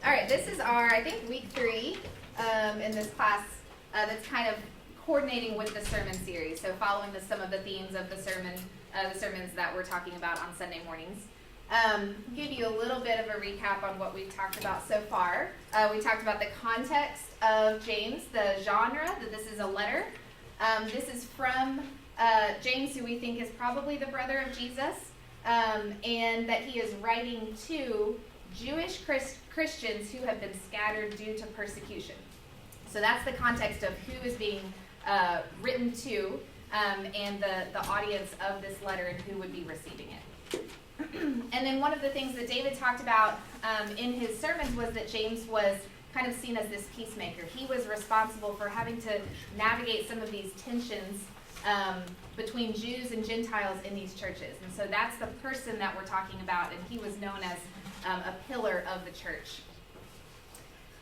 All right, this is our, I think, week 3 in this class that's kind of coordinating with the sermon series. So following some of the themes of the sermons that we're talking about on Sunday mornings. Give you a little bit of a recap on what we've talked about so far. We talked about the context of James, the genre, that this is a letter. This is from James, who we think is probably the brother of Jesus, and that he is writing to Jewish Christians who have been scattered due to persecution. So that's the context of who is being written to and the audience of this letter and who would be receiving it. And then one of the things that David talked about in his sermons was that James was kind of seen as this peacemaker. He was responsible for having to navigate some of these tensions between Jews and Gentiles in these churches. And so that's the person that we're talking about, and he was known as a pillar of the church.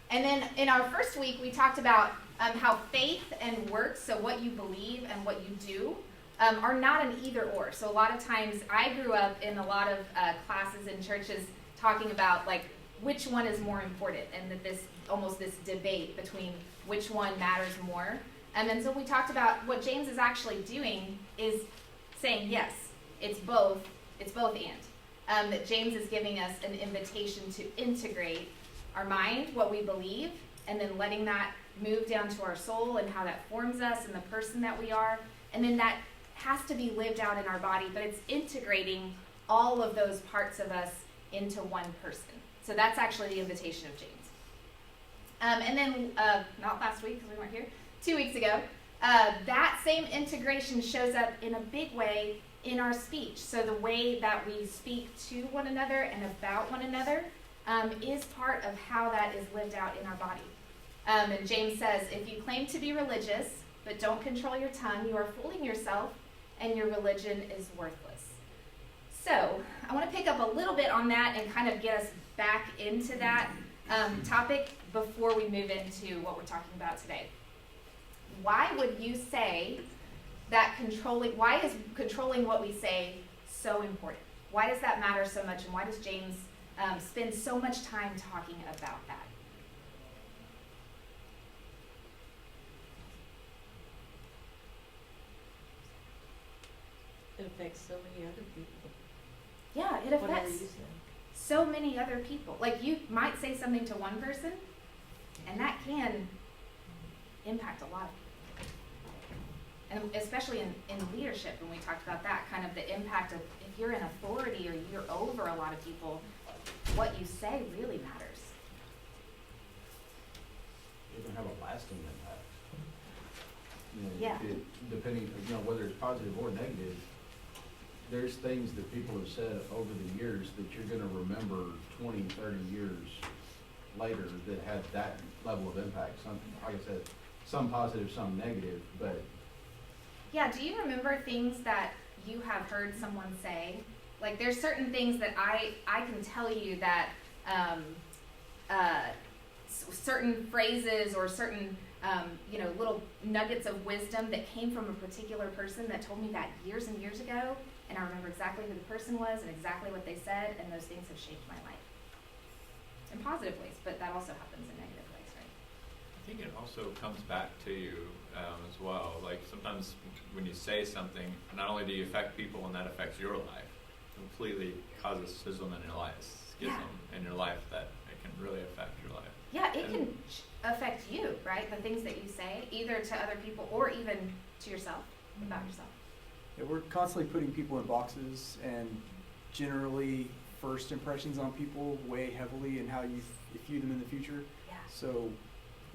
And then in our first week, we talked about how faith and works, so what you believe and what you do, are not an either or. So a lot of times, I grew up in a lot of classes in churches talking about like which one is more important, and that this debate between which one matters more. And so we talked about what James is actually doing is saying yes, it's both and. That James is giving us an invitation to integrate our mind, what we believe, and then letting that move down to our soul and how that forms us and the person that we are. And then that has to be lived out in our body, but it's integrating all of those parts of us into one person. So that's actually the invitation of James. And then, not last week because we weren't here, 2 weeks ago, that same integration shows up in a big way in our speech. So the way that we speak to one another and about one another is part of how that is lived out in our body. And James says, if you claim to be religious, but don't control your tongue, you are fooling yourself, and your religion is worthless. So I want to pick up a little bit on that and kind of get us back into that topic before we move into what we're talking about today. Why would you say that why is controlling what we say so important? Why does that matter so much, and why does James spend so much time talking about that? It affects so many other people. Yeah, it affects so many other people. Like, you might say something to one person, and that can impact a lot of people. And especially in leadership, when we talked about that, kind of the impact of if you're in authority or you're over a lot of people, what you say really matters. It can have a lasting impact. Yeah. Depending, whether it's positive or negative, there's things that people have said over the years that you're going to remember 20, 30 years later that had that level of impact. Some, like I said, some positive, some negative, but... Yeah, do you remember things that you have heard someone say? Like, there's certain things that I can tell you that certain phrases or certain little nuggets of wisdom that came from a particular person that told me that years and years ago, and I remember exactly who the person was and exactly what they said, and those things have shaped my life. In positive ways, but that also happens in negative ways, right? I think it also comes back to you as well. Like, sometimes when you say something, not only do you affect people and that affects your life, completely causes schism in your life, in your life that it can really affect your life. Yeah, it can affect you, right? The things that you say, either to other people or even to yourself, about yourself. Yeah, we're constantly putting people in boxes, and generally first impressions on people weigh heavily in how you view them in the future. Yeah. So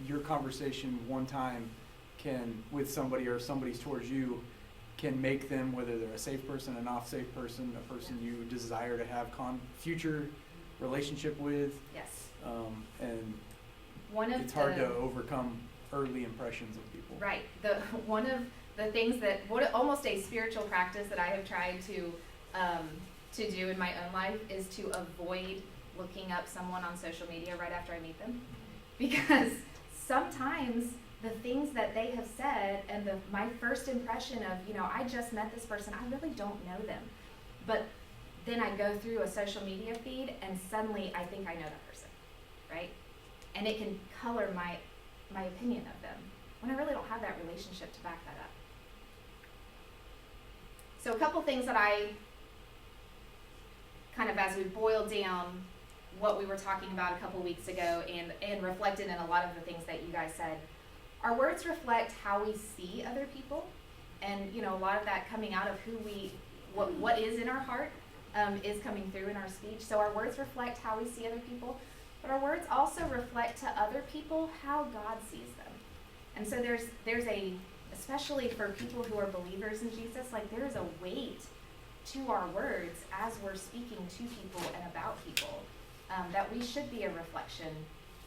your conversation one time with somebody or somebody's towards you can make them, whether they're a safe person, an off-safe person, a person you desire to have future relationship with. Yes. And It's hard to overcome early impressions of people. Right. One of the things that almost a spiritual practice that I have tried to do in my own life is to avoid looking up someone on social media right after I meet them, because sometimes the things that they have said and my first impression of, I just met this person, I really don't know them, but then I go through a social media feed and suddenly I think I know that person. right? And it can color my opinion of them when I really don't have that relationship to back that up. So a couple things that I kind of, as we boiled down what we were talking about a couple weeks ago and reflected in a lot of the things that you guys said, our words reflect how we see other people. And, you know, a lot of that coming out of what is in our heart is coming through in our speech. So our words reflect how we see other people, but our words also reflect to other people how God sees them. And so there's a, especially for people who are believers in Jesus, like there is a weight to our words as we're speaking to people and about people, that we should be a reflection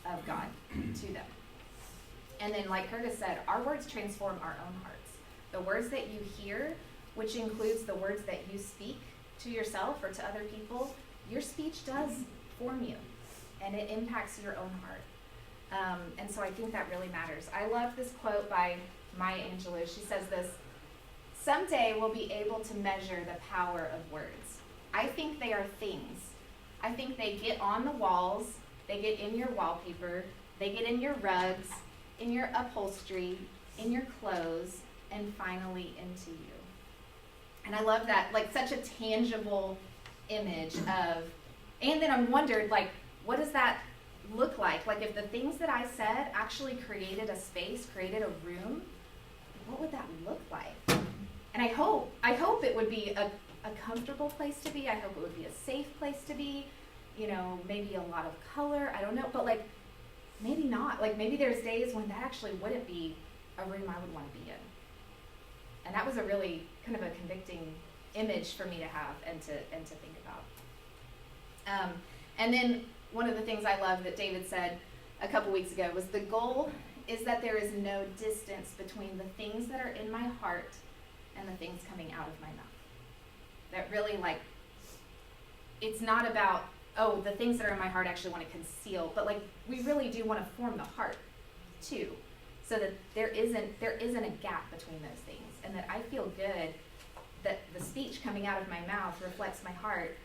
of God to them. And then, like Curtis said, our words transform our own hearts. The words that you hear, which includes the words that you speak to yourself or to other people, your speech does form you, and it impacts your own heart. And so I think that really matters. I love this quote by Maya Angelou. She says this: "Someday we'll be able to measure the power of words. I think they are things. I think they get on the walls, they get in your wallpaper, they get in your rugs, in your upholstery, in your clothes, and finally into you." And I love that, like such a tangible image of, and then I wondered, like, what does that look like? Like if the things that I said actually created a space, created a room, what would that look like? And I hope it would be a comfortable place to be. I hope it would be a safe place to be, you know, maybe a lot of color, I don't know, but like maybe not. Like maybe there's days when that actually wouldn't be a room I would want to be in. And that was a really kind of a convicting image for me to have and to think about. And then one of the things I love that David said a couple weeks ago was, the goal is that there is no distance between the things that are in my heart and the things coming out of my mouth. That really, like, it's not about, oh, the things that are in my heart I actually want to conceal, but like we really do want to form the heart too, so that there isn't a gap between those things, and that I feel good that the speech coming out of my mouth reflects my heart,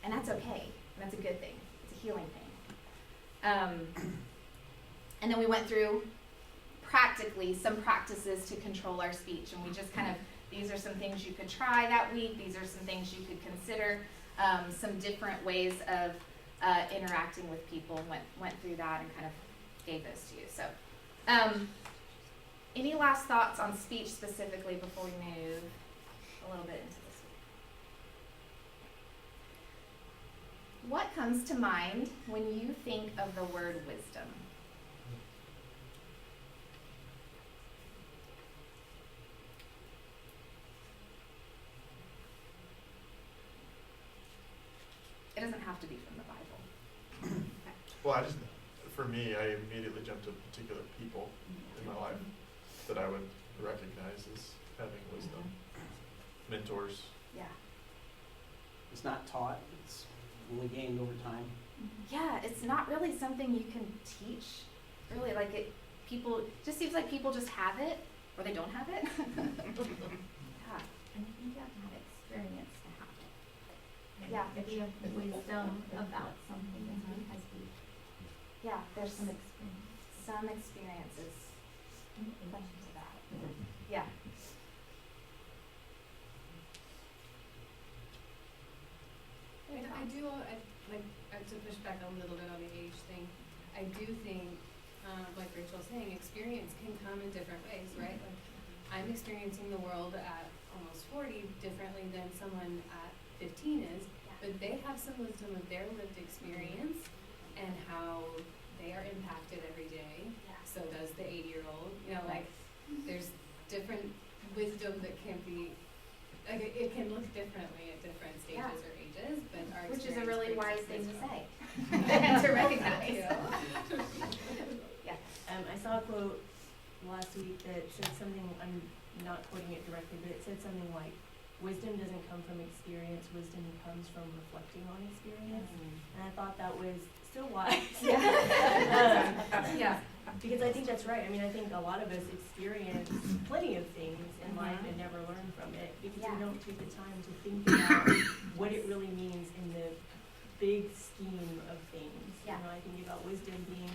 and that's okay, and that's a good thing. It's a healing thing. And then we went through practically some practices to control our speech, and we just kind of, these are some things you could try that week, these are some things you could consider, some different ways of interacting with people, went through that and kind of gave those to you. So any last thoughts on speech specifically before we move a little bit into this week? What comes to mind when you think of the word wisdom? It doesn't have to be from the Bible. Okay. Well, for me, I immediately jumped to particular people in my life that I would recognize as having wisdom. Mentors. Yeah. It's not taught, it's only gained over time. Yeah, it's not really something you can teach. Really, like people, just seems like people just have it, or they don't have it. Yeah. And I think you have to have experience to have it. Yeah. If you have wisdom about something, it's because we Yeah, there's some experience. some experiences questions about it. Yeah. And I do, to push back a little bit on the age thing, I do think, like Rachel was saying, experience can come in different ways, right? Like, I'm experiencing the world at almost 40 differently than someone at 15 is, but they have some wisdom of their lived experience and how they are impacted every day. Yeah. So does the 80-year-old. You know, like, there's different wisdom that can be, like, it can look differently at different stages or ages, but our Which is a experience really brings wise us thing to wisdom. say. And to recognize. Yeah. I saw a quote last week that said something, I'm not quoting it directly, but it said something like, wisdom doesn't come from experience, wisdom comes from reflecting on experience. And I thought that was so wise. Yeah. Because I think that's right. I mean, I think a lot of us experience plenty of things in life and never learn from it because we don't take the time to think about what it really means in the big scheme of things. Yeah. You know, I think about wisdom being,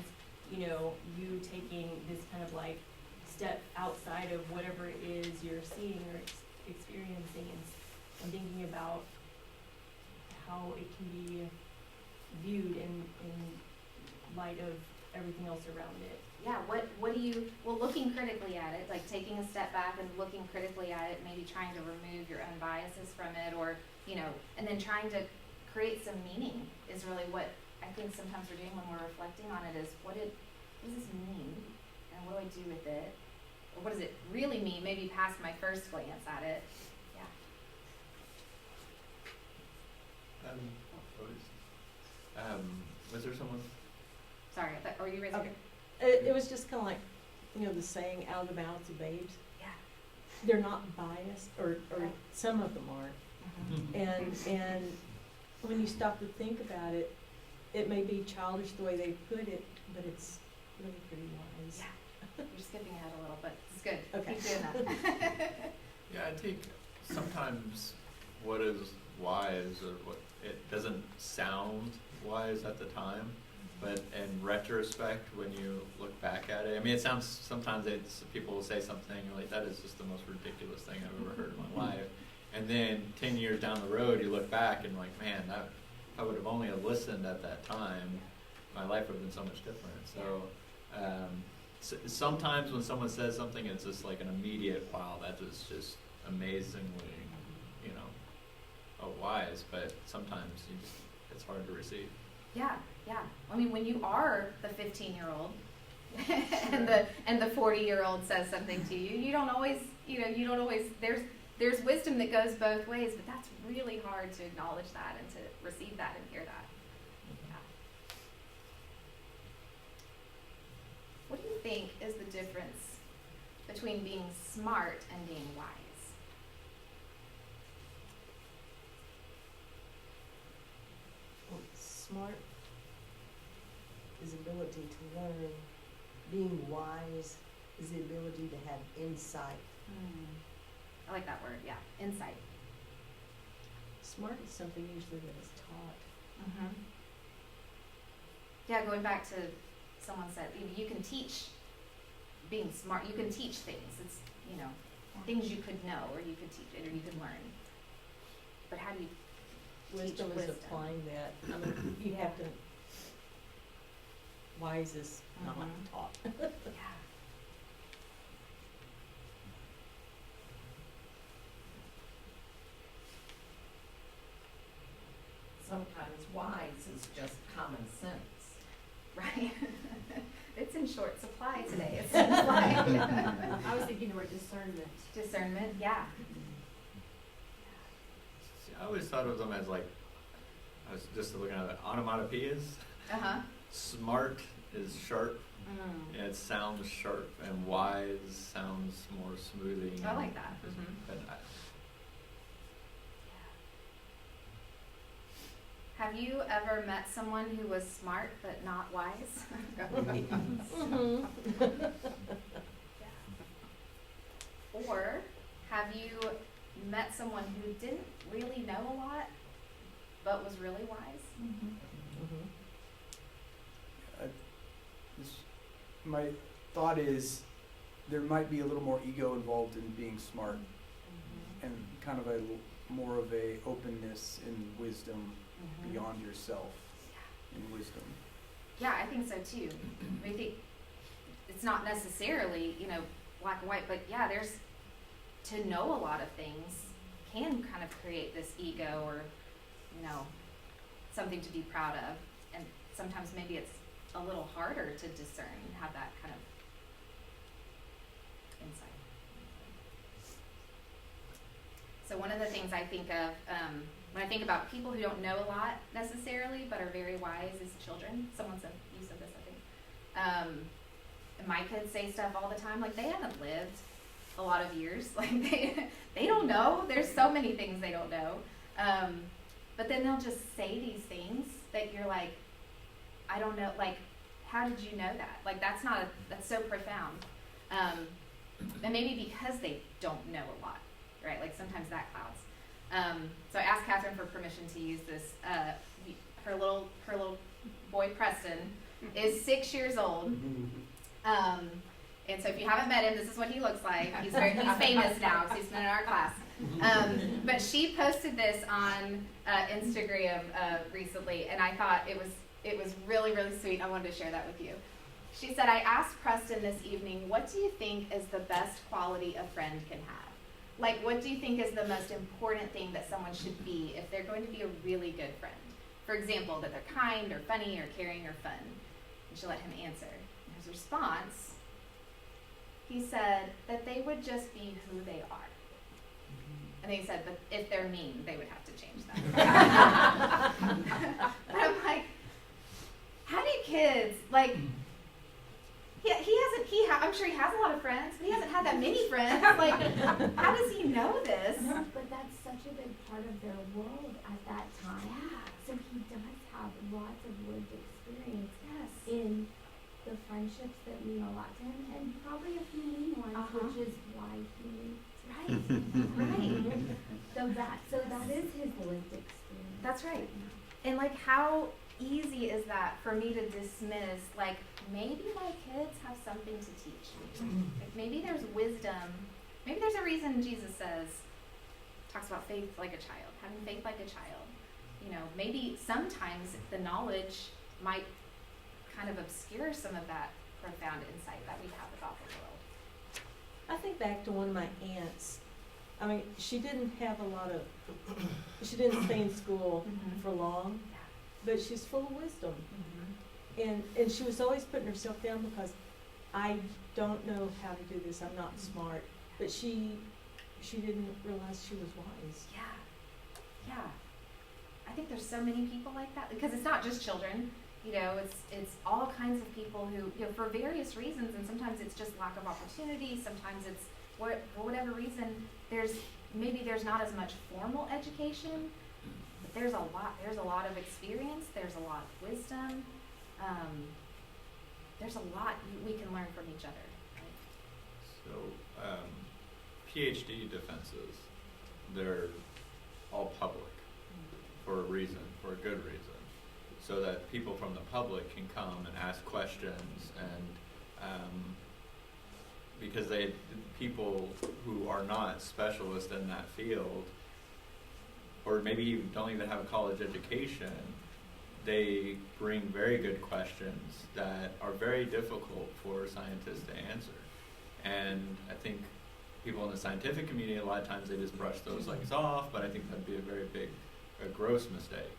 you know, you taking this kind of like step outside of whatever it is you're seeing or experiencing, and thinking about how it can be viewed in light of everything else around it. Yeah, what do you, well, looking critically at it, like taking a step back and looking critically at it, maybe trying to remove your own biases from it, or, you know, and then trying to create some meaning is really what I think sometimes we're doing when we're reflecting on it, is what does this mean? And what do I do with it? Or what does it really mean, maybe past my first glance at it? Yeah. Was there someone? Sorry, or you raising your? It was just kind of like, you know, the saying, out of the mouths of babes. Yeah. They're not biased, or Right. some of them aren't. And when you stop to think about it, it may be childish the way they put it, but it's really pretty wise. Yeah. You're skipping ahead a little, but it's good. Okay. Keep doing that. Yeah, I think sometimes what is wise, or what it doesn't sound wise at the time, but in retrospect, when you look back at it, I mean, it sounds, sometimes people will say something, you're like, that is just the most ridiculous thing I've ever heard in my life. And then 10 years down the road, you look back and like, man, I would have only have listened at that time, my life would have been so much different. So sometimes when someone says something, it's just like an immediate, wow, that is just amazingly, you know, wise, but sometimes it's hard to receive. Yeah, yeah. I mean, when you are the 15-year-old and the 40-year-old says something to you, you don't always, there's wisdom that goes both ways, but that's really hard to acknowledge that and to receive that and hear that. Yeah. What do you think is the difference between being smart and being wise? Well, smart is ability to learn. Being wise is the ability to have insight. I like that word, yeah. Insight. Smart is something usually that is taught. Yeah, going back to someone said, you can teach being smart. You can teach things. It's, things you could know, or you could teach it, or you could learn. But how do you Wisdom teach is applying that. I mean, you have to. Wise is not taught. Yeah. Sometimes wise is just common sense. Right. It's in short supply today, it seems like. I was thinking the word discernment. Discernment, yeah. See, I always thought of them as like, I was just looking at it, onomatopoeias. Uh-huh. Smart is sharp, and it sounds sharp, and wise sounds more smoothing. I like that. But Have you ever met someone who was smart but not wise? Or have you met someone who didn't really know a lot but was really wise? My thought is there might be a little more ego involved in being smart, and kind of more of a openness and wisdom beyond yourself in wisdom. Yeah, I think so too. I think it's not necessarily, black and white, but yeah, there's, to know a lot of things can kind of create this ego or, something to be proud of. And sometimes maybe it's a little harder to discern and have that kind of insight. So one of the things I think of, when I think about people who don't know a lot necessarily, but are very wise, is children. You said this, I think. And my kids say stuff all the time, like they haven't lived a lot of years. Like they don't know. There's so many things they don't know. But then they'll just say these things that you're like, I don't know, like, how did you know that? Like, that's so profound. And maybe because they don't know a lot, right? Like sometimes that clouds. So I asked Catherine for permission to use this. A her little boy Preston is 6 years old. And so if you haven't met him, this is what he looks like. He's famous now because he's been in our class. But she posted this on Instagram recently, and I thought it was really, really sweet. I wanted to share that with you. She said, I asked Preston this evening, what do you think is the best quality a friend can have? Like, what do you think is the most important thing that someone should be if they're going to be a really good friend? For example, that they're kind or funny or caring or fun. And she let him answer. And his response, he said that they would just be who they are. And then he said, but if they're mean, they would have to change that. But I'm like, how do kids, like, I'm sure he has a lot of friends, but he hasn't had that many friends. Like, how does he know this? But that's such a big part of their world at that time. Yeah. So he does have lots of lived experience Yes. in the friendships that mean a lot to him, and probably a few mean ones, which is why he Right. Right. So that is his lived experience. That's right. And like, how easy is that for me to dismiss, like, maybe my kids have something to teach me. Like, maybe there's wisdom. Maybe there's a reason Jesus talks about faith like a child, having faith like a child. You know, maybe sometimes the knowledge might kind of obscure some of that profound insight that we have about the world. I think back to one of my aunts. I mean, she didn't have she didn't stay in school for long, but she's full of wisdom. And she was always putting herself down because I don't know how to do this, I'm not smart. But she didn't realize she was wise. Yeah. I think there's so many people like that, because it's not just children. You know, it's all kinds of people who, you know, for various reasons, and sometimes it's just lack of opportunity, sometimes it's for whatever reason, there's not as much formal education, but there's a lot of experience, there's a lot of wisdom, there's a lot we can learn from each other. Right? So, PhD defenses, they're all public for a reason, for a good reason, so that people from the public can come and ask questions, and because people who are not specialists in that field, or maybe even don't even have a college education, they bring very good questions that are very difficult for scientists to answer. And I think people in the scientific community, a lot of times they just brush those things off, but I think that'd be a gross mistake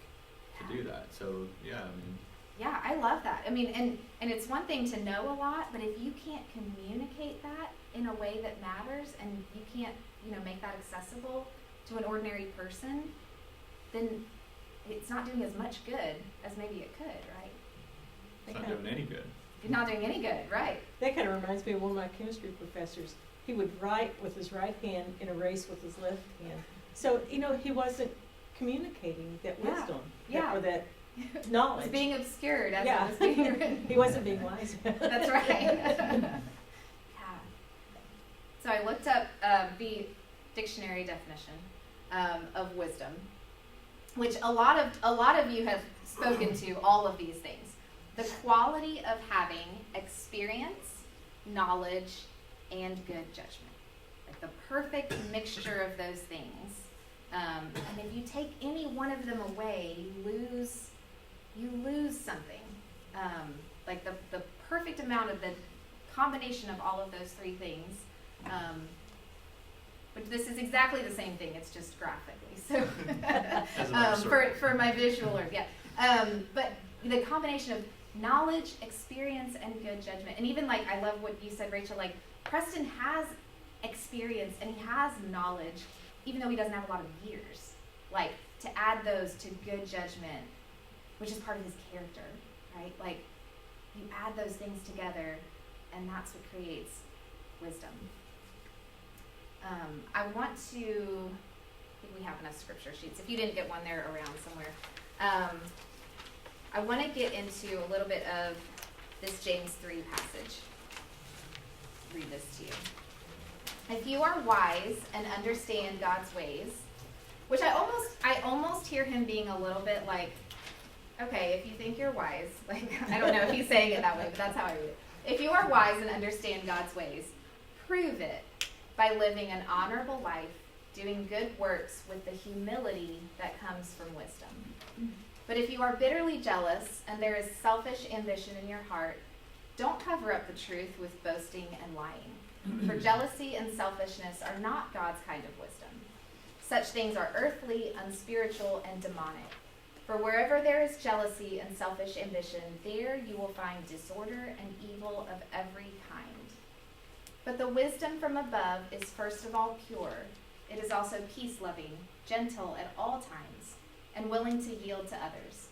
to do that. So yeah, I mean. Yeah, I love that. I mean, and it's one thing to know a lot, but if you can't communicate that in a way that matters, and you can't, make that accessible to an ordinary person, then it's not doing as much good as maybe it could, right? It's not doing any good. It's not doing any good, right? That kind of reminds me of one of my chemistry professors. He would write with his right hand and erase with his left hand. So, he wasn't communicating that wisdom or that knowledge. It's being obscured as it was being written. He wasn't being wise. That's right. So I looked up the dictionary definition of wisdom, which a lot of you have spoken to all of these things. The quality of having experience, knowledge, and good judgment. Like the perfect mixture of those things. And if you take any one of them away, you lose something. Like the perfect amount of the combination of all of those three things. But this is exactly the same thing, it's just graphically. So for my visual learners, but the combination of knowledge, experience, and good judgment. And even I love what you said, Rachel, Preston has experience and he has knowledge, even though he doesn't have a lot of years. To add those to good judgment, which is part of his character, right? You add those things together, and that's what creates wisdom. I want to, I think we have enough scripture sheets. If you didn't get one, they're around somewhere. I want to get into a little bit of this James 3 passage. Read this to you. If you are wise and understand God's ways, which I almost hear him being a little bit Okay, if you think you're wise, like, I don't know if he's saying it that way, but that's how I read it. If you are wise and understand God's ways, prove it by living an honorable life, doing good works with the humility that comes from wisdom. But if you are bitterly jealous and there is selfish ambition in your heart, don't cover up the truth with boasting and lying. For jealousy and selfishness are not God's kind of wisdom. Such things are earthly, unspiritual, and demonic. For wherever there is jealousy and selfish ambition, there you will find disorder and evil of every kind. But the wisdom from above is first of all pure. It is also peace-loving, gentle at all times, and willing to yield to others.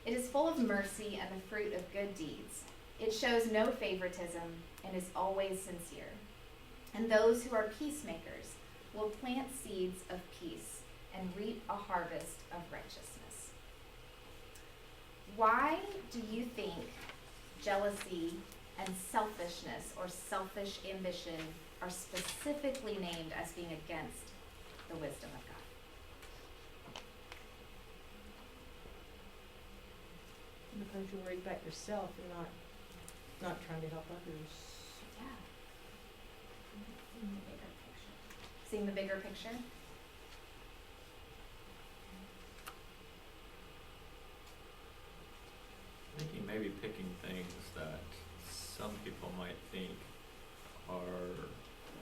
It is full of mercy and the fruit of good deeds. It shows no favoritism and is always sincere. And those who are peacemakers will plant seeds of peace and reap a harvest of righteousness. Why do you think jealousy and selfishness or selfish ambition are specifically named as being against the wisdom of God? Because you're worried about yourself and not trying to help others. Yeah. Seeing the bigger picture? Thinking maybe picking things that some people might think are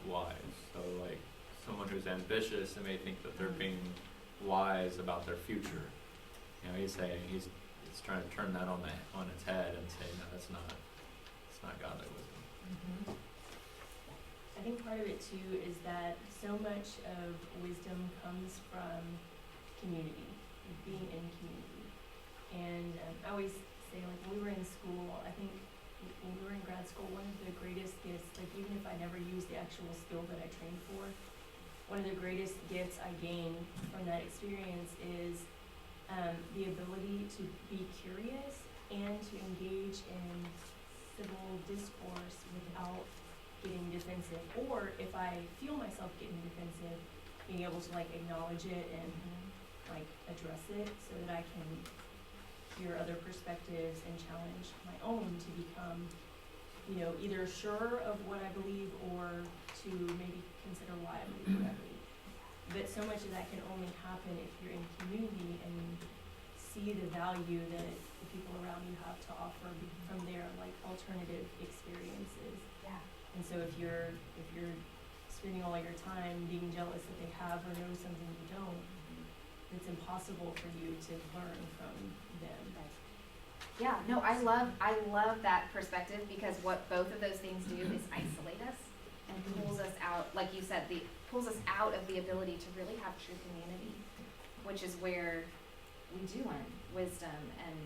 wise. So like someone who's ambitious and may think that they're being wise about their future. You know, he's saying he's trying to turn that on its head and say, no, it's not godly wisdom. Mm-hmm. I think part of it too is that so much of wisdom comes from community, being in community. And I always say, like, when we were in school, I think when we were in grad school, one of the greatest gifts, like even if I never used the actual skill that I trained for, one of the greatest gifts I gained from that experience is the ability to be curious and to engage in civil discourse without getting defensive. Or if I feel myself getting defensive, being able to like acknowledge it and like address it so that I can hear other perspectives and challenge my own to become, you know, either sure of what I believe or to maybe consider why I believe what I believe. But so much of that can only happen if you're in community and see the value that the people around you have to offer from their like alternative experiences. Yeah. And so if you're spending all your time being jealous that they have or know something you don't, it's impossible for you to learn from them. Yeah, no, I love that perspective, because what both of those things do is isolate us and pulls us out, like you said, pulls us out of the ability to really have true community, which is where we do learn wisdom and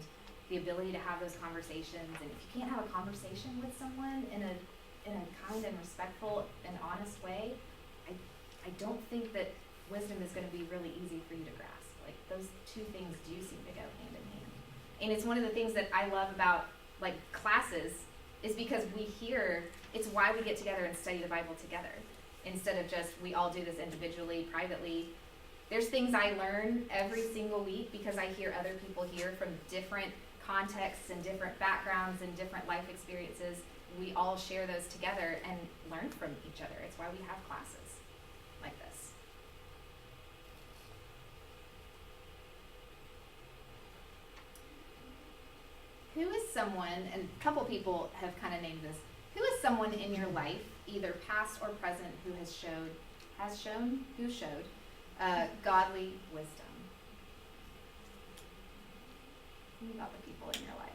the ability to have those conversations. And if you can't have a conversation with someone in a kind and respectful and honest way, I don't think that wisdom is going to be really easy for you to grasp. Like, those two things do seem to go hand in hand. And it's one of the things that I love about like classes, is because it's why we get together and study the Bible together, instead of just we all do this individually, privately. There's things I learn every single week because I hear other people here from different contexts and different backgrounds and different life experiences. We all share those together and learn from each other. It's why we have classes like this. Who is someone, and a couple people have kind of named this, who is someone in your life, either past or present, who showed godly wisdom? Think about the people in your life.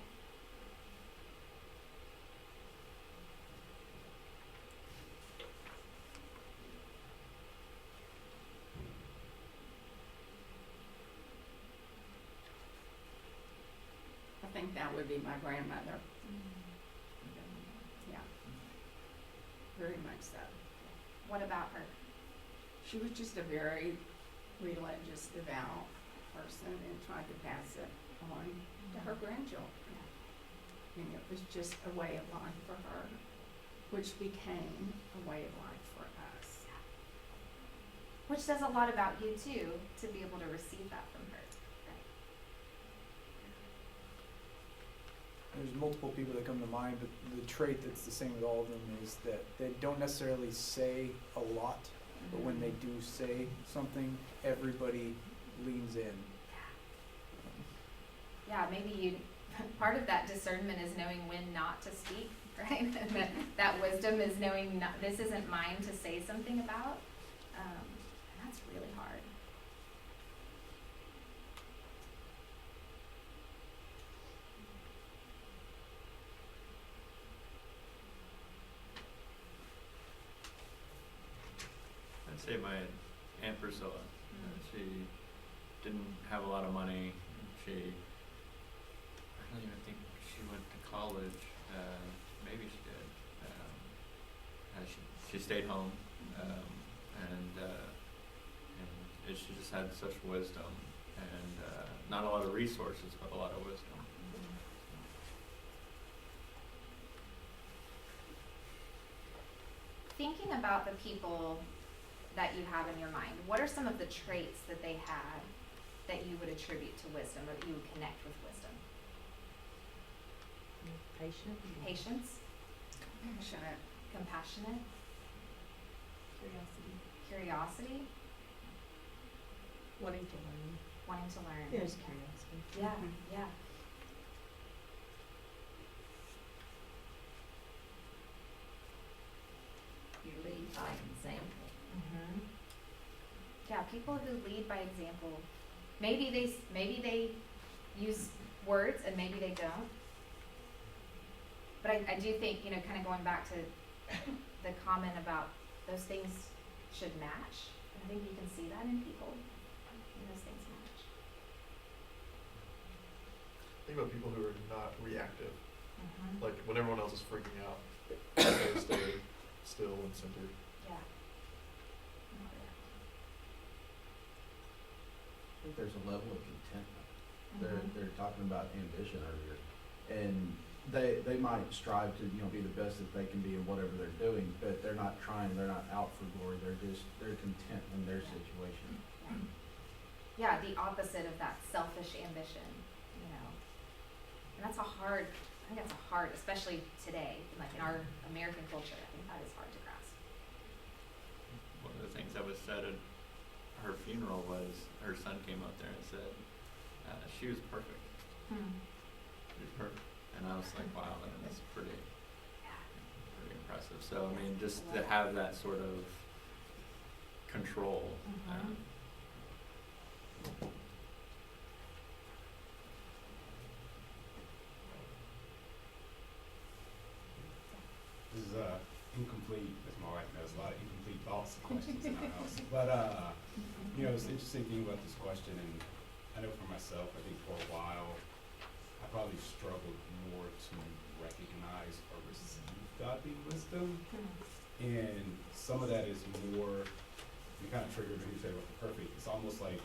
I think that would be my grandmother. Yeah. Very much so. What about her? She was just a very religious, devout person and tried to pass it on to her grandchildren. And it was just a way of life for her, which became a way of life for us. Which says a lot about you too, to be able to receive that from her. Right. there's multiple people that come to mind, but the trait that's the same with all of them is that they don't necessarily say a lot, but when they do say something, everybody leans in. Yeah, maybe part of that discernment is knowing when not to speak, right? And that wisdom is knowing this isn't mine to say something about. And that's really hard. I'd say my Aunt Priscilla. She didn't have a lot of money. I don't even think she went to college. Maybe she did. She stayed home, and she just had such wisdom, and not a lot of resources, but a lot of wisdom. Thinking about the people that you have in your mind, what are some of the traits that they had that you would attribute to wisdom, or that you would connect with wisdom? Patient. Patience, Compassionate. compassionate, Curiosity. curiosity, Wanting to learn. wanting to learn. There's curiosity. Yeah, yeah. You lead by example. Mm-hmm. Yeah, people who lead by example. Maybe they use words and maybe they don't. But I do think, kind of going back to the comment about those things should match. I think you can see that in people. And those things match. Think about people who are not reactive. Mm-hmm. Like when everyone else is freaking out, they stay still and centered. Yeah. I think there's a level of contentment. Mm-hmm. They're talking about ambition earlier, and they might strive to be the best that they can be in whatever they're doing, but they're not trying. They're not out for glory. They're content in their situation. Yeah, the opposite of that selfish ambition, And that's I think that's a hard, especially today, like in our American culture, I think that is hard to grasp. One of the things that was said at her funeral was her son came up there and said she was perfect. She was perfect. And I was like, wow, that's pretty impressive. So, I mean, just to have that sort of control. This is incomplete, as my wife knows, a lot of incomplete thoughts and questions in our house. But, it's an interesting thing about this question, and I know for myself, I think for a while, I probably struggled more to recognize or receive godly wisdom. And some of that is more, you kind of triggered when you said about the perfect, it's almost like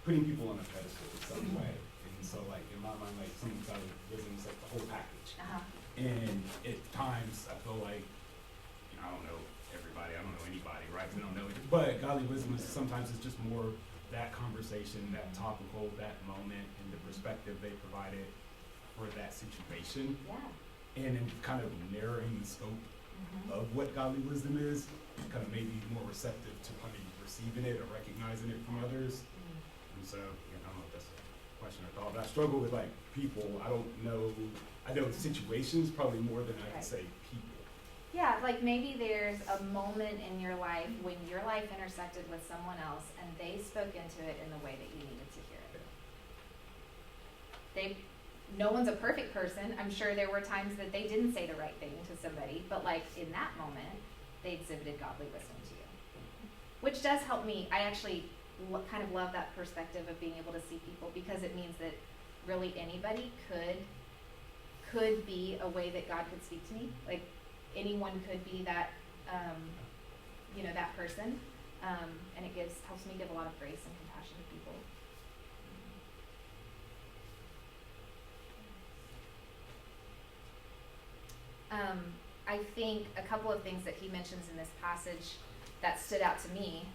putting people on a pedestal in some way. And so like in my mind, like some godly wisdom is like the whole package. And at times I feel like, I don't know everybody, I don't know anybody, right? We don't know it. But godly wisdom is sometimes it's just more that conversation, that topical, that moment, and the perspective they provided for that situation. Yeah. And then kind of narrowing the scope of what godly wisdom is, kind of maybe more receptive to kind of receiving it or recognizing it from others. And so, I don't know if that's a question or thought, but I struggle with like people. I know situations probably more than I can say people. Yeah, like maybe there's a moment in your life when your life intersected with someone else and they spoke into it in the way that you needed to hear it. No one's a perfect person. I'm sure there were times that they didn't say the right thing to somebody, but like in that moment, they exhibited godly wisdom to you. Which does help me. I actually kind of love that perspective of being able to see people, because it means that really anybody could be a way that God could speak to me. Like anyone could be that, that person. And it helps me give a lot of grace and compassion to people. I think a couple of things that he mentions in this passage that stood out to me.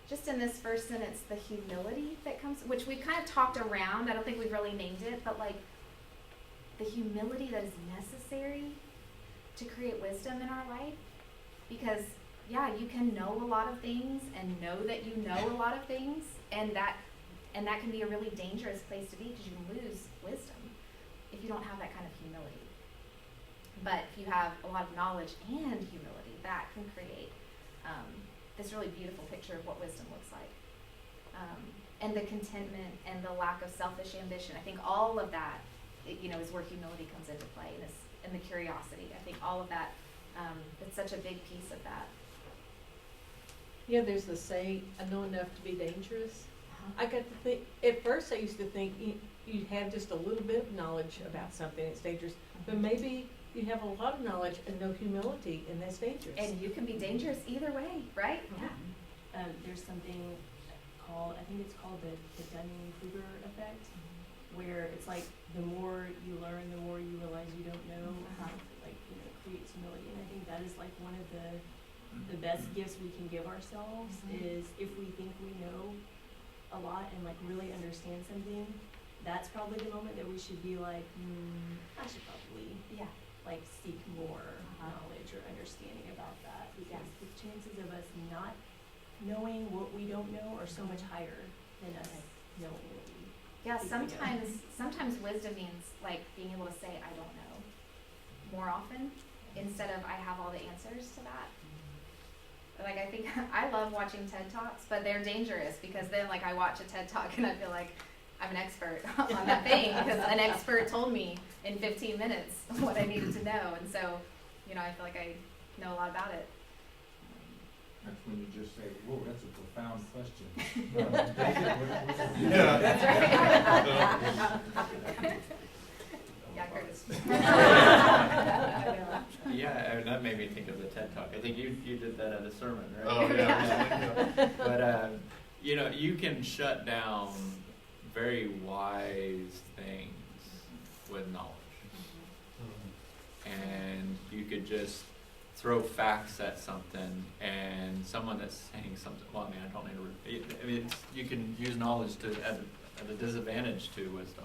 just in this first sentence, the humility that comes, which we've kind of talked around. I don't think we've really named it, but like the humility that is necessary to create wisdom in our life. Because yeah, you can know a lot of things and know that you know a lot of things, and that can be a really dangerous place to be, because you can lose wisdom if you don't have that kind of humility. But if you have a lot of knowledge and humility, that can create this really beautiful picture of what wisdom looks like. And the contentment and the lack of selfish ambition. I think all of that, is where humility comes into play, and the curiosity. I think all of that, it's such a big piece of that. Yeah, there's the saying, I know enough to be dangerous. I got to think, at first I used to think you have just a little bit of knowledge about something, it's dangerous. But maybe you have a lot of knowledge and no humility, and that's dangerous. And you can be dangerous either way, right? Yeah. There's something called, I think it's called the Dunning-Kruger effect, where it's like the more you learn, the more you realize you don't know, creates humility. And I think that is like one of the best gifts we can give ourselves, is if we think we know a lot and like really understand something, that's probably the moment that we should be like, I should probably like seek more knowledge or understanding about that, because the chances of us not knowing what we don't know are so much higher than us knowing what we sometimes wisdom means like being able to say I don't know more often, instead of I have all the answers to that. Like, I think I love watching TED Talks, but they're dangerous, because then like I watch a TED Talk and I feel like I'm an expert on that thing, because an expert told me in 15 minutes what I needed to know, and so I feel like I know a lot about it. That's when you just say, whoa, that's a profound question. Yeah, Curtis. Yeah, that made me think of the TED Talk. I think you did that at a sermon, right? Oh, yeah. But, you can shut down very wise things with knowledge. And you could just throw facts at something, and someone that's saying something, well, I don't need to, you can use knowledge at a disadvantage to wisdom.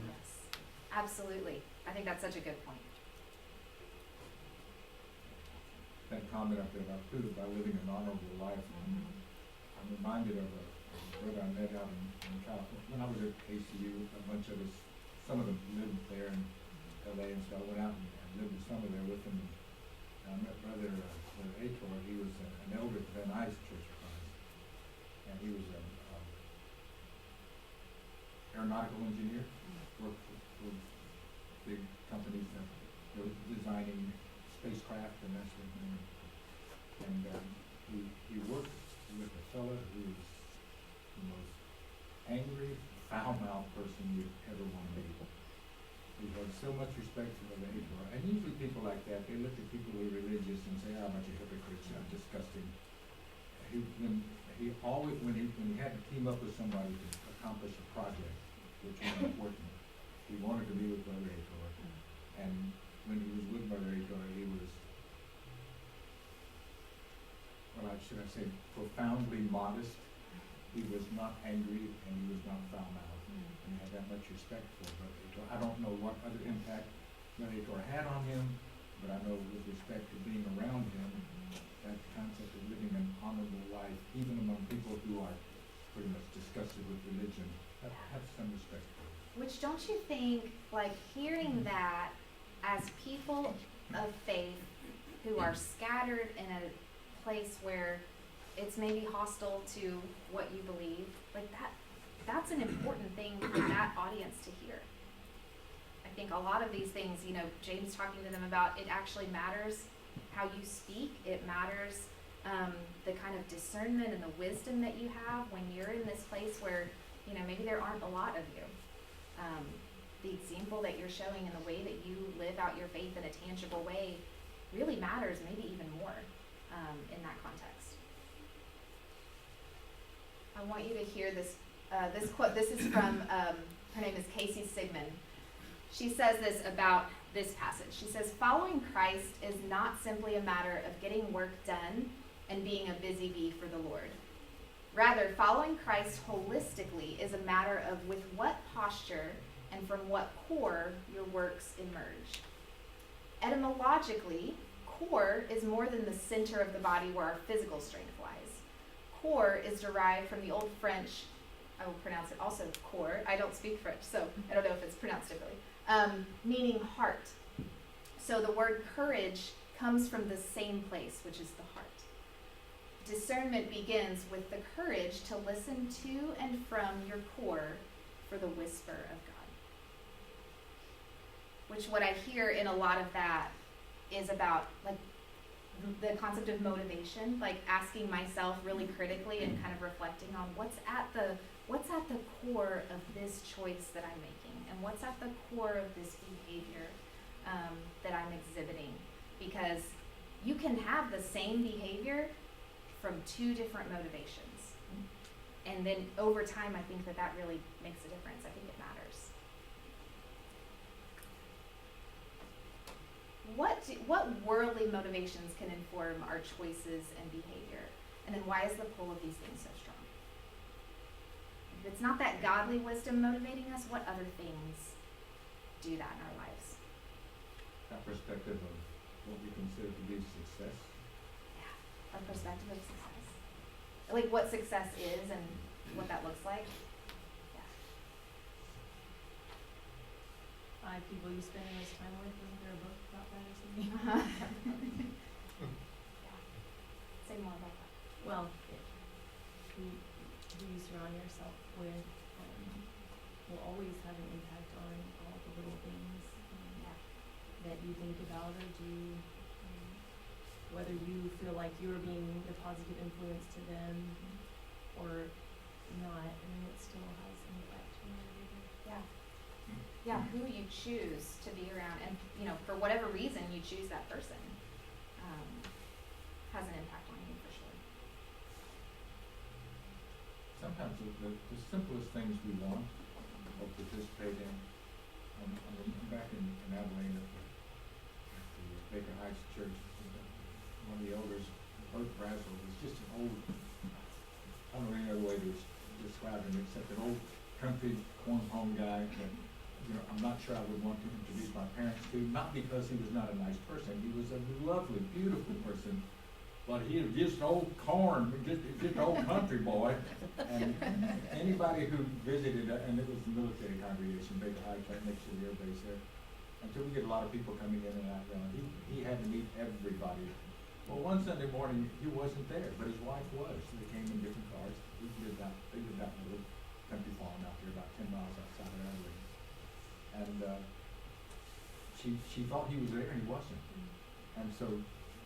Yes, absolutely. I think that's such a good point. That comment up there about food, about living an honorable life. I'm reminded of a brother I met out in California. When I was at ACU, a bunch of us, some of them lived there in LA, and so I went out and lived the summer there with them. And I met Brother Ator. He was an elder at Van Nuys Church of Christ, and he was an aeronautical engineer. Worked for big companies that were designing spacecraft and that sort of thing. And he worked with a fellow who was the most angry, foul-mouthed person you'd ever want to meet. He had so much respect for the Ator. And usually people like that, they look at people who are religious and say, oh, a bunch of hypocrites, disgusting. He always, when he had to team up with somebody to accomplish a project, which was important, he wanted to be with Brother Ator. And when he was with Brother Ator, he was, should I say, profoundly modest. He was not angry, and he was not foul-mouthed. And he had that much respect for Brother Ator. I don't know what other impact Brother Ator had on him, but I know with respect to being around him, that concept of living an honorable life, even among people who are pretty much disgusted with religion, have some respect for it. Which, don't you think, like, hearing that as people of faith who are scattered in a place where it's maybe hostile to what you believe, like that's an important thing for that audience to hear. I think a lot of these things, James talking to them about, it actually matters how you speak. It matters the kind of discernment and the wisdom that you have when you're in this place where, maybe there aren't a lot of you. The example that you're showing and the way that you live out your faith in a tangible way really matters, maybe even more in that context. I want you to hear this quote. This is from, her name is Casey Sigmund. She says this about this passage. She says, following Christ is not simply a matter of getting work done and being a busy bee for the Lord. Rather, following Christ holistically is a matter of with what posture and from what core your works emerge. Etymologically, core is more than the center of the body where our physical strength lies. Core is derived from the Old French, I will pronounce it also core. I don't speak French, so I don't know if it's pronounced differently, meaning heart. So the word courage comes from the same place, which is the heart. Discernment begins with the courage to listen to and from your core for the whisper of God. Which what I hear in a lot of that is about like the concept of motivation, like asking myself really critically and kind of reflecting on what's at the core of this choice that I'm making, and what's at the core of this behavior that I'm exhibiting. Because you can have the same behavior from two different motivations. And then over time, I think that really makes a difference. I think it matters. What worldly motivations can inform our choices and behavior? And then why is the pull of these things so strong? If it's not that godly wisdom motivating us, what other things do that in our lives? That perspective of what we consider to be success. Yeah, our perspective of success. Like what success is and what that looks like. Yeah. 5 people you spend the most time with, isn't there a book about that or something? Yeah. Say more about that. Well, who you surround yourself with will always have an impact on all the little things that you think about or do. Whether you feel like you're being a positive influence to them or not, I mean, it still has an impact on everything. Yeah. Yeah, who you choose to be around, and for whatever reason you choose that person, has an impact on you for sure. Sometimes the simplest things we want or participate in. I'm back in Abilene at the Baker Heights Church. One of the elders, Bert Brazel, was just an old, I don't know any other way to describe him except an old country corn home guy that, I'm not sure I would want to introduce my parents to, not because he was not a nice person. He was a lovely, beautiful person, but he was just old corn, just an old country boy. And anybody who visited, and it was the military congregation, Baker Heights, right next to the air base there, until we get a lot of people coming in and out, he had to meet everybody. Well, one Sunday morning, he wasn't there, but his wife was. So they came in different cars. They lived out in a little country farm out there about 10 miles outside of Abilene. And she thought he was there, and he wasn't. And so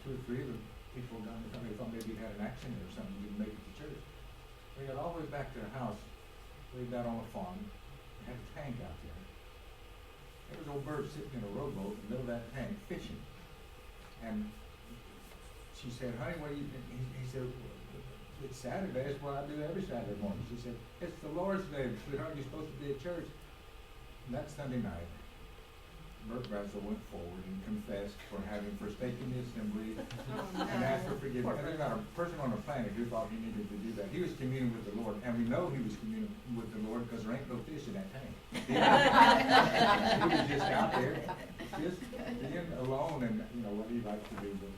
2 or 3 of the people down the company thought maybe he had an accident or something, didn't make it to church. They got all the way back to the house, lived out on a farm, and had a tank out there. There was old Bert sitting in a rowboat in the middle of that tank fishing. And she said, honey, what are you, he said, it's Saturday, that's what I do every Saturday morning. She said, it's the Lord's Day, sweetheart, you're supposed to be at church. And that Sunday night, Bert Brazel went forward and confessed for having forsaken the assembly and asked for forgiveness. And there's not a person on the planet who thought he needed to do that. He was communing with the Lord, and we know he was communing with the Lord because there ain't no fish in that tank. He was just out there, just being alone, and what he liked to do. But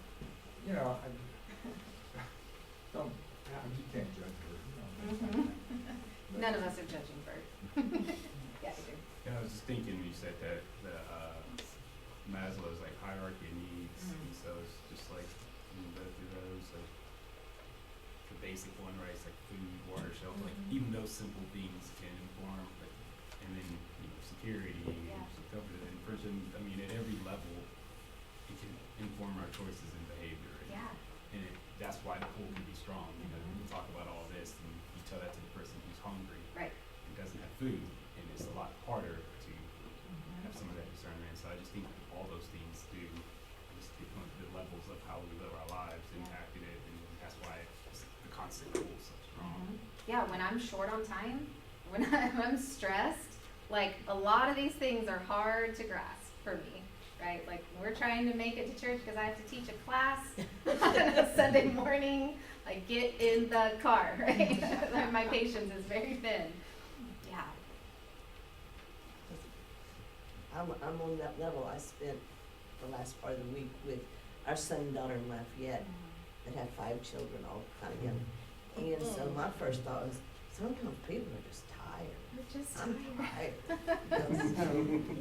you can't judge her. None of us are judging Bert. Yeah, I do. Yeah, I was just thinking when you said that the Maslow's like hierarchy of needs, and so it's just like when you go through those, like the basic one, right? It's like food, water, shelter. Like even those simple things can inform, like, and then security, comfort, and person. I mean, at every level, it can inform our choices and behavior. And that's why the pull can be strong. We talk about all this, and you tell that to the person who's hungry, right, and doesn't have food, and it's a lot harder to have some of that discernment. So I just think all those things do just get the levels of how we live our lives impacted it, and that's why the constant pull is so strong. Yeah, when I'm short on time, when I'm stressed, like a lot of these things are hard to grasp for me. Right, like we're trying to make it to church because I have to teach a class on a Sunday morning. Like, get in the car, right? My patience is very thin. Yeah. I'm on that level. I spent the last part of the week with our son and daughter in Lafayette that have 5 children all kind of young. And so my first thought was, sometimes people are just tired. We're just I'm tired. tired. So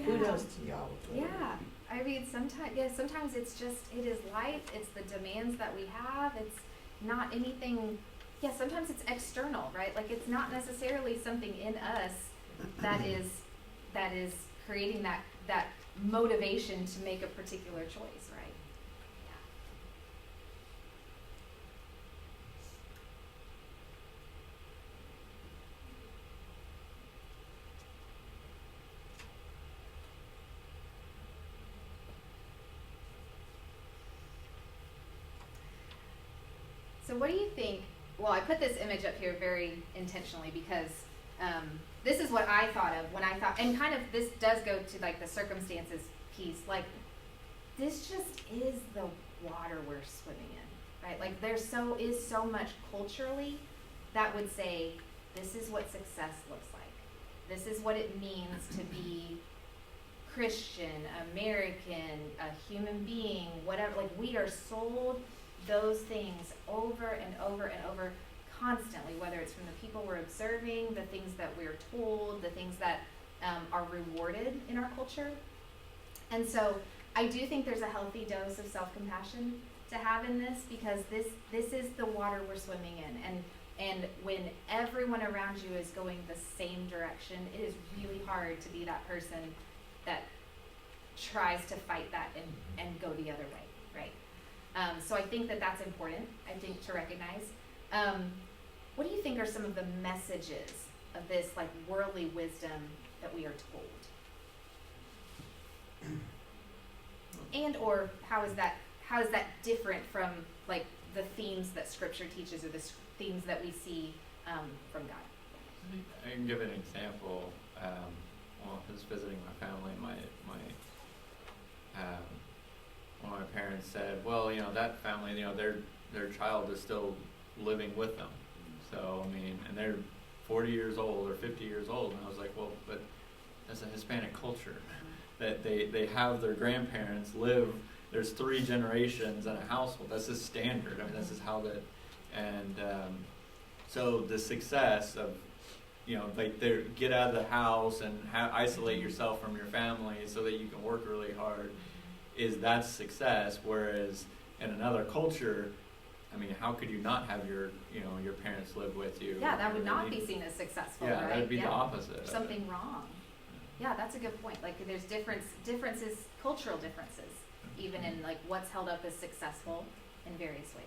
kudos to y'all. Yeah. I mean, sometimes it is life, it's the demands that we have, it's not anything, sometimes it's external, right? Like, it's not necessarily something in us that is creating that motivation to make a particular choice, right? So what do you think? Well, I put this image up here very intentionally because this is what I thought of when I thought, and kind of this does go to like the circumstances piece. Like, this just is the water we're swimming in, right? Like, there is so much culturally that would say this is what success looks like. This is what it means to be Christian, American, a human being, whatever. Like, we are sold those things over and over and over constantly, whether it's from the people we're observing, the things that we're told, the things that are rewarded in our culture. And so I do think there's a healthy dose of self-compassion to have in this, because this is the water we're swimming in. And when everyone around you is going the same direction, it is really hard to be that person that tries to fight that and go the other way, right? So I think that's important, I think, to recognize. What do you think are some of the messages of this, like, worldly wisdom that we are told? And or how is that different from, like, the themes that Scripture teaches, or the themes that we see from God? I can give an example. Well, I was visiting my family. One of my parents said, "Well, that family, their child is still living with them. So, I mean, and they're 40 years old or 50 years old." And I was like, "Well, but that's a Hispanic culture, that they have their grandparents live. There's 3 generations in a household. That's just standard. I mean, this is how that." And so the success of, like, they get out of the house and isolate yourself from your family so that you can work really hard, that's success. Whereas in another culture, I mean, how could you not have your parents live with you? Yeah, that would not be seen as successful, yeah, right? That would be the opposite. Something wrong. Yeah, that's a good point. Like, there's differences, cultural differences, even in, like, what's held up as successful in various ways.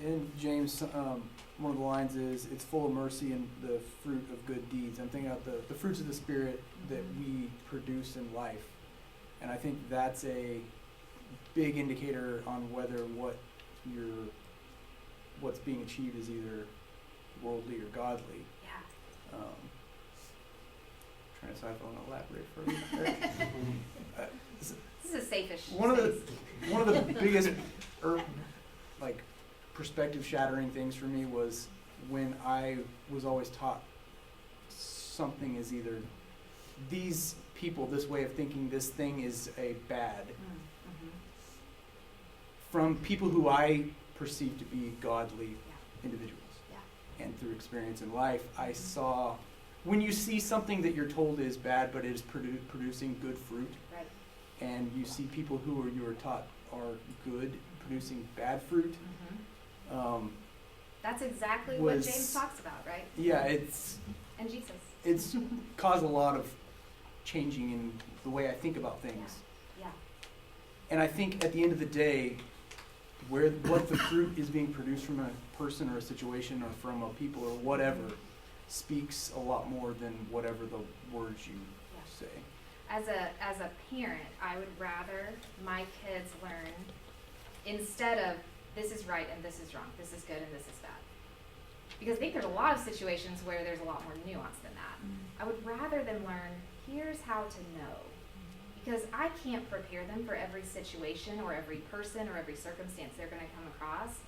Yeah. In James, one of the lines is, "It's full of mercy and the fruit of good deeds." I'm thinking about the fruits of the Spirit that we produce in life. And I think that's a big indicator on whether what's being achieved is either worldly or godly. Yeah. Trying to decide if I want to elaborate further. This is a safe-ish One of the space. biggest like perspective shattering things for me was when I was always taught something is either these people, this way of thinking, this thing is a bad, from people who I perceive to be godly individuals. Yeah. And through experience in life, I saw, when you see something that you're told is bad but is producing good fruit, Right. and you see people who you are taught are good producing bad fruit, That's exactly what James talks about, right? Yeah, And Jesus. it's caused a lot of changing in the way I think about things. Yeah. And I think at the end of the day, what the fruit is being produced from a person or a situation or from a people or whatever speaks a lot more than whatever the words you say. As a parent, I would rather my kids learn, instead of this is right and this is wrong, this is good and this is bad. Because I think there's a lot of situations where there's a lot more nuance than that. I would rather them learn, here's how to know. Because I can't prepare them for every situation or every person or every circumstance they're going to come across.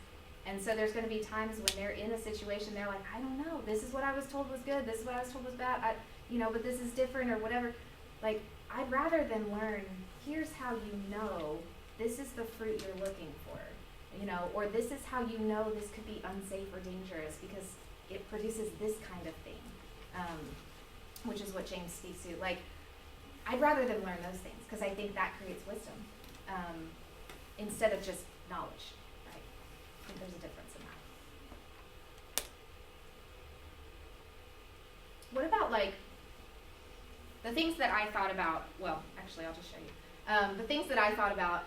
And so there's going to be times when they're in a situation, they're like, I don't know, this is what I was told was good, this is what I was told was bad, but this is different or whatever. Like, I'd rather than learn, here's how you know this is the fruit you're looking for, or this is how you know this could be unsafe or dangerous because it produces this kind of thing, which is what James speaks to. Like, I'd rather than learn those things because I think that creates wisdom instead of just knowledge, right? I think there's a difference in that. What about, like, the things that I thought about, well, actually, I'll just show you. The things that I thought about,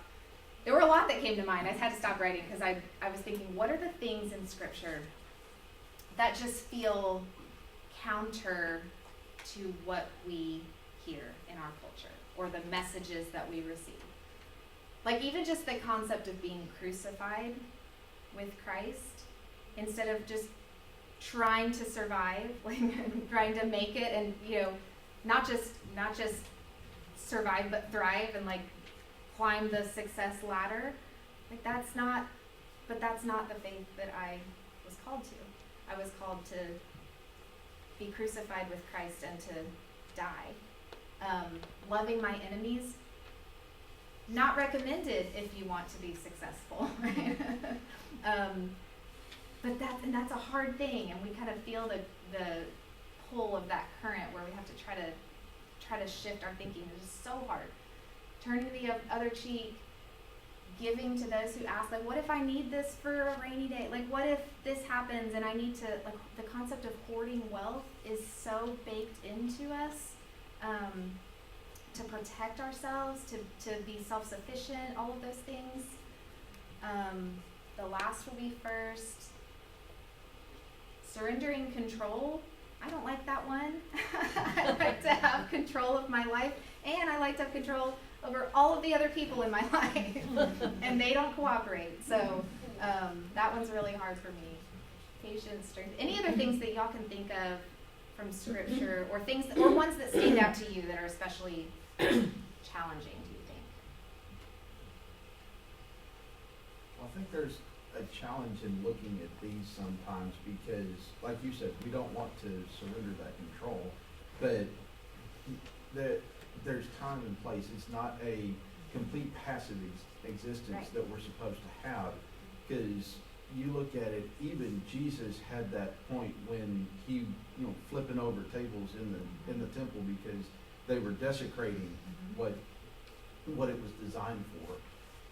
there were a lot that came to mind. I had to stop writing because I was thinking, what are the things in Scripture that just feel counter to what we hear in our culture or the messages that we receive? Like, even just the concept of being crucified with Christ instead of just trying to survive, like trying to make it and, not just survive but thrive and like climb the success ladder. Like, that's not the faith that I was called to. I was called to be crucified with Christ and to die. Loving my enemies, not recommended if you want to be successful. But that's a hard thing, and we kind of feel the pull of that current where we have to try to shift our thinking. It's just so hard. Turning the other cheek, giving to those who ask, like, what if I need this for a rainy day? Like, what if this happens and I need to, like, the concept of hoarding wealth is so baked into us, to protect ourselves, to be self-sufficient, all of those things. The last will be first. Surrendering control. I don't like that one. I like to have control of my life, and I like to have control over all of the other people in my life, and they don't cooperate. So that one's really hard for me. Patience, strength. Any other things that y'all can think of from Scripture, or things, or ones that stand out to you that are especially challenging, do you think? Well, I think there's a challenge in looking at these sometimes because, like you said, we don't want to surrender that control, but there's time and place. It's not a complete passive existence Right. that we're supposed to have, because you look at it, even Jesus had that point when he, flipping over tables in the temple because they were desecrating what it was designed for.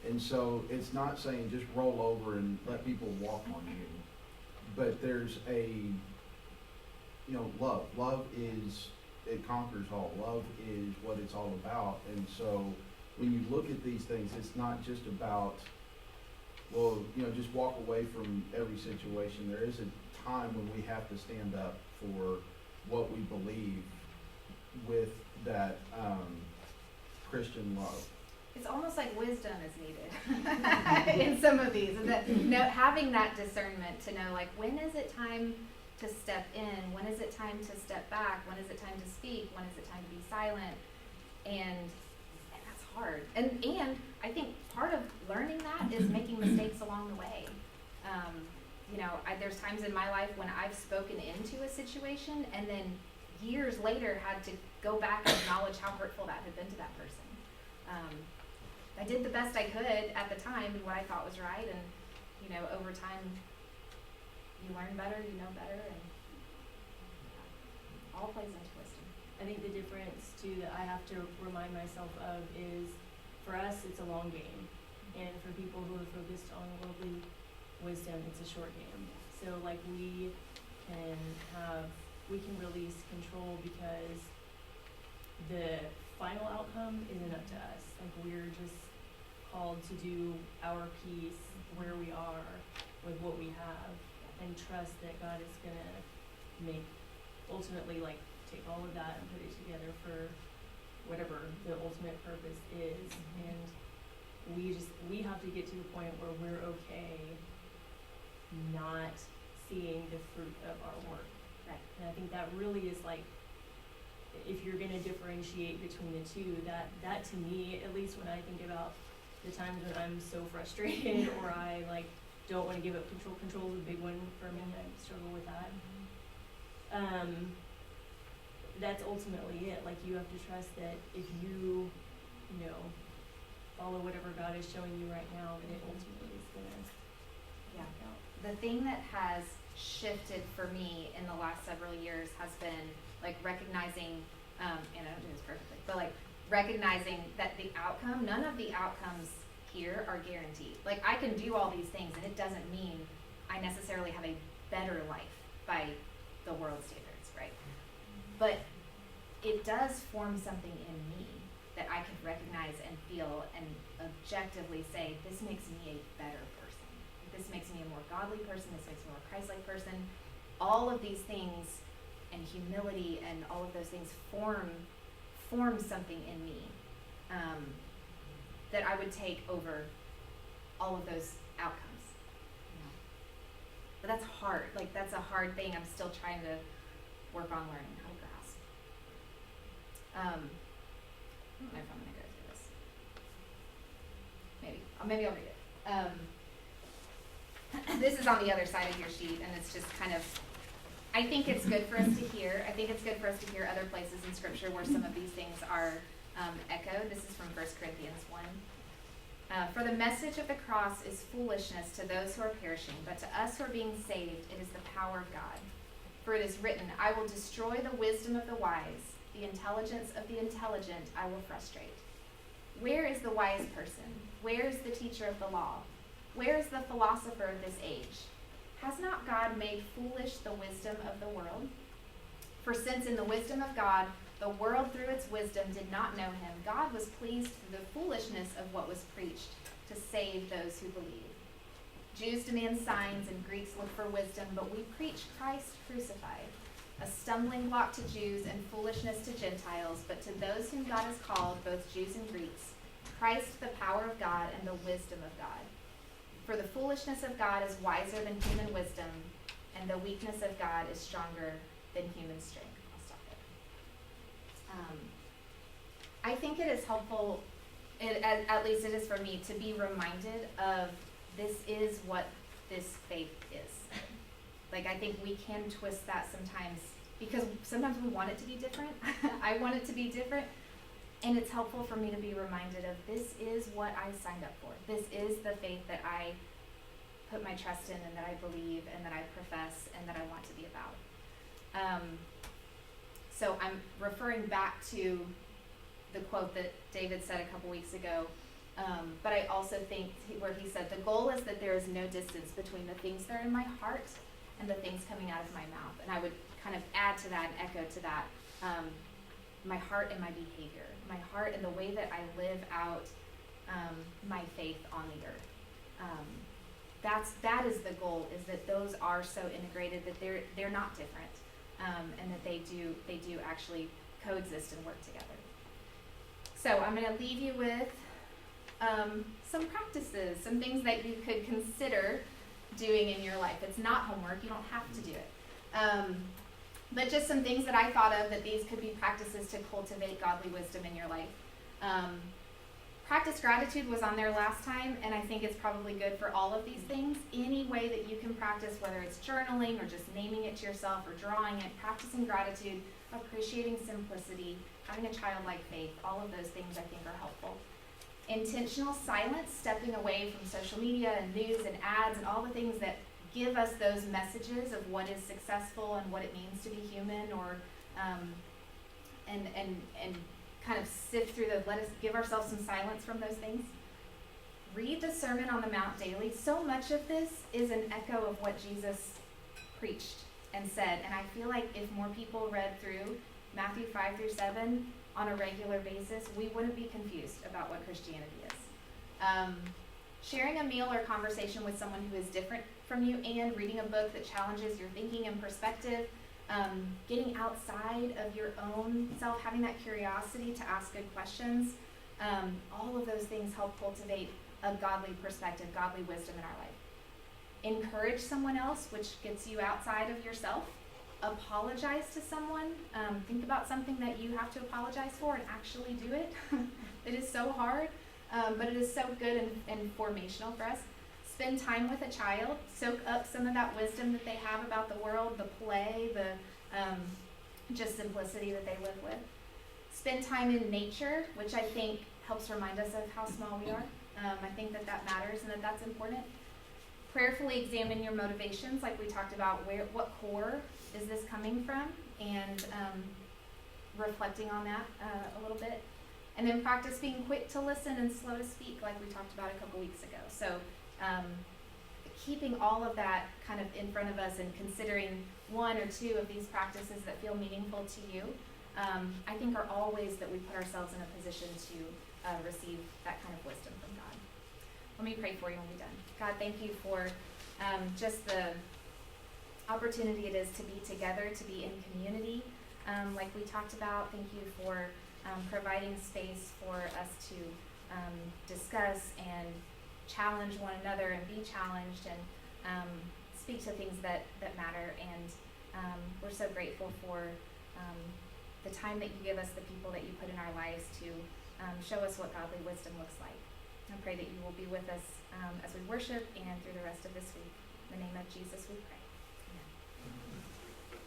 And so it's not saying just roll over and let people walk on you, but there's a, love. Love it conquers all. Love is what it's all about. And so when you look at these things, it's not just about, just walk away from every situation. There is a time when we have to stand up for what we believe with that Christian love. It's almost like wisdom is needed in some of these. Having that discernment to know, like, when is it time to step in? When is it time to step back? When is it time to speak? When is it time to be silent? And that's hard. And I think part of learning that is making mistakes along the way. There's times in my life when I've spoken into a situation and then years later had to go back and acknowledge how hurtful that had been to that person. I did the best I could at the time and what I thought was right, and over time you learn better, you know better, and all plays into wisdom. I think the difference too that I have to remind myself of is, for us, it's a long game, and for people who are focused on worldly wisdom, it's a short game. So like we can release control because the final outcome isn't up to us. Like, we're just called to do our piece where we are with what we have, and trust that God is gonna ultimately take all of that and put it together for whatever the ultimate purpose is. And we have to get to the point where we're okay not seeing the fruit of our work. Right. And I think that really is if you're gonna differentiate between the two, that to me, at least when I think about the times when I'm so frustrated or I don't wanna give up control. Control is a big one for me, I struggle with that. That's ultimately it, like you have to trust that if you follow whatever God is showing you right now, that it ultimately is gonna Yeah. work out. The thing that has shifted for me in the last several years has been like recognizing, and I don't do this perfectly, but like recognizing that the outcome, none of the outcomes here are guaranteed. Like I can do all these things and it doesn't mean I necessarily have a better life by the world standards, right? But it does form something in me that I could recognize and feel and objectively say, this makes me a better person. This makes me a more godly person. This makes me a more Christ-like person. All of these things and humility and all of those things form something in me that I would take over all of those outcomes. But that's hard. Like that's a hard thing I'm still trying to work on learning how to grasp. I don't know if I'm gonna go through this. Maybe I'll read it. This is on the other side of your sheet, and it's just kind of, I think it's good for us to hear. I think it's good for us to hear other places in Scripture where some of these things are echoed. This is from 1 Corinthians 1. For the message of the cross is foolishness to those who are perishing, but to us who are being saved, it is the power of God. For it is written, I will destroy the wisdom of the wise, the intelligence of the intelligent I will frustrate. Where is the wise person? Where is the teacher of the law? Where is the philosopher of this age? Has not God made foolish the wisdom of the world? For since in the wisdom of God, the world through its wisdom did not know him, God was pleased through the foolishness of what was preached to save those who believe. Jews demand signs and Greeks look for wisdom, but we preach Christ crucified, a stumbling block to Jews and foolishness to Gentiles, but to those whom God has called, both Jews and Greeks, Christ the power of God and the wisdom of God. For the foolishness of God is wiser than human wisdom, and the weakness of God is stronger than human strength. I'll stop there. I think it is helpful, at least it is for me, to be reminded of this is what this faith is. Like, I think we can twist that sometimes, because sometimes we want it to be different. I want it to be different. And it's helpful for me to be reminded of this is what I signed up for. This is the faith that I put my trust in and that I believe and that I profess and that I want to be about. So I'm referring back to the quote that David said a couple weeks ago. But I also think where he said, the goal is that there is no distance between the things that are in my heart and the things coming out of my mouth. And I would kind of add to that and echo to that, my heart and my behavior, my heart and the way that I live out my faith on the earth. That is the goal, is that those are so integrated that they're not different, and that they do actually coexist and work together. So I'm going to leave you with some practices, some things that you could consider doing in your life. It's not homework, you don't have to do it. But just some things that I thought of that these could be practices to cultivate godly wisdom in your life. Practice gratitude was on there last time, and I think it's probably good for all of these things. Any way that you can practice, whether it's journaling or just naming it to yourself or drawing it, practicing gratitude, appreciating simplicity, having a childlike faith, all of those things I think are helpful. Intentional silence, stepping away from social media and news and ads and all the things that give us those messages of what is successful and what it means to be human, or and kind of sift through let us give ourselves some silence from those things. Read the Sermon on the Mount daily. So much of this is an echo of what Jesus preached and said, and I feel like if more people read through Matthew 5 through 7 on a regular basis, we wouldn't be confused about what Christianity is. Sharing a meal or conversation with someone who is different from you, and reading a book that challenges your thinking and perspective, getting outside of your own self, having that curiosity to ask good questions, all of those things help cultivate a godly perspective, godly wisdom in our life. Encourage someone else, which gets you outside of yourself. Apologize to someone. Think about something that you have to apologize for and actually do it. It is so hard, but it is so good and formational for us. spend time with a child, soak up some of that wisdom that they have about the world, the play, the just simplicity that they live with. Spend time in nature, which I think helps remind us of how small we are. I think that that matters and that that's important. Prayerfully examine your motivations, like we talked about, what core is this coming from, and reflecting on that a little bit. And then practice being quick to listen and slow to speak, like we talked about a couple weeks ago. So keeping all of that kind of in front of us and considering one or two of these practices that feel meaningful to you, I think are all ways that we put ourselves in a position to receive that kind of wisdom from God. Let me pray for you when we're done. God, thank you for just the opportunity it is to be together, to be in community. Like we talked about, thank you for providing space for us to discuss and challenge one another and be challenged and speak to things that matter. And we're so grateful for the time that you give us, the people that you put in our lives to show us what godly wisdom looks like. I pray that you will be with us as we worship and through the rest of this week. In the name of Jesus we pray. Amen.